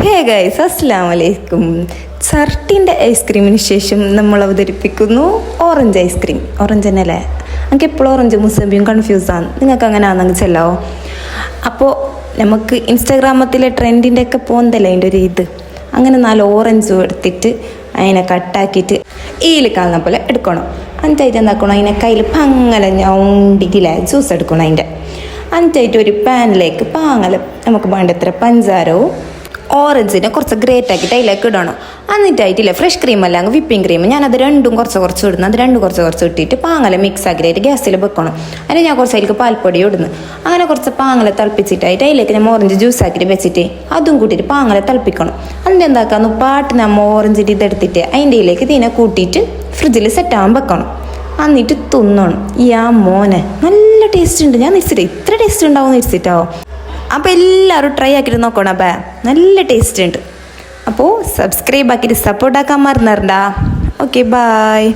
Hey guys, അസ്സലാമു അലൈക്കും. സർട്ടിൻ്റെ ഐസ്ക്രീമിന് ശേഷം നമ്മൾ അവതരിപ്പിക്കുന്നു ഓറഞ്ച് ഐസ്ക്രീം. ഓറഞ്ച് തന്നെയല്ലേ? എനിക്ക് എപ്പോഴും ഓറഞ്ച് മുസമ്പിയും കൺഫ്യൂസാണ്. നിങ്ങൾക്ക് അങ്ങനെ ആണെങ്കിൽ ചെല്ലാവോ? അപ്പോൾ നമുക്ക് ഇൻസ്റ്റാഗ്രാമത്തിലെ ട്രെൻഡിൻ്റെ ഒക്കെ പോകുന്നതല്ലേ അതിൻ്റെ ഒരു ഇത്. അങ്ങനെ 4 ഓറഞ്ചും എടുത്തിട്ട് അതിനെ കട്ടാക്കിയിട്ട് ഈല് കാണുന്ന പോലെ എടുക്കണം. അഞ്ചായിട്ട് എന്താക്കണം, അതിനെ കയ്യിൽ പങ്ങല ഞണ്ടിക്കില്ല ജ്യൂസ് എടുക്കണം. അഞ്ചായിട്ട് ഒരു പാനിലേക്ക് പാങ്ങല നമുക്ക് വേണ്ടത്ര പഞ്ചാരവും ഓറഞ്ചിനെ കുറച്ച് ഗ്രേറ്റ് ആക്കിയിട്ട് അതിലേക്ക് ഇടണം. എന്നിട്ടായിട്ടില്ല ഫ്രഷ് ക്രീം അല്ലെങ്കിൽ വിപ്പിംഗ് ക്രീം, ഞാനത് രണ്ടും കുറച്ച് ഇടുന്നു. അത് രണ്ടും കുറച്ച് ഇട്ടിട്ട് പാങ്ങല മിക്സ് ആക്കിയിട്ട് ഗ്യാസിൽ വെക്കണം. അതിന് ഞാൻ കുറച്ച് അതിലേക്ക് പാൽപ്പൊടി ഇടുന്നു. അങ്ങനെ കുറച്ച് പാങ്ങല തിളപ്പിച്ചിട്ടായിട്ട് അതിലേക്ക് നമ്മൾ ഓറഞ്ച് ജ്യൂസ് ആക്കിയിട്ട് വെച്ചിട്ട് അതും കൂട്ടിയിട്ട് പാങ്ങല തിളപ്പിക്കണം. എന്നിട്ട് എന്താക്കാന്ന് പാട്ട് നമ്മൾ ഓറഞ്ചിൻ്റെ ഇതെടുത്തിട്ട് അതിൻ്റെ ഇതിലേക്ക് ഇതിനെ കൂട്ടിയിട്ട് ഫ്രിഡ്ജിൽ സെറ്റാകാൻ വെക്കണം. എന്നിട്ട് തിന്നണം. മോനെ നല്ല ടേസ്റ്റ് ഉണ്ട്. ഞാൻ നിശ്ചിട്ട് ഇത്ര ടേസ്റ്റ് ഉണ്ടാവും നിശ്ചിട്ടാവോ. അപ്പോൾ എല്ലാവരും ട്രൈ ആക്കിയിട്ട് നോക്കണം. അപ്പോൾ നല്ല ടേസ്റ്റ് ഉണ്ട്. അപ്പോൾ സബ്സ്ക്രൈബ് ആക്കിയിട്ട് സപ്പോർട്ടാക്കാൻ മറന്നേരണ്ട. Okay, bye.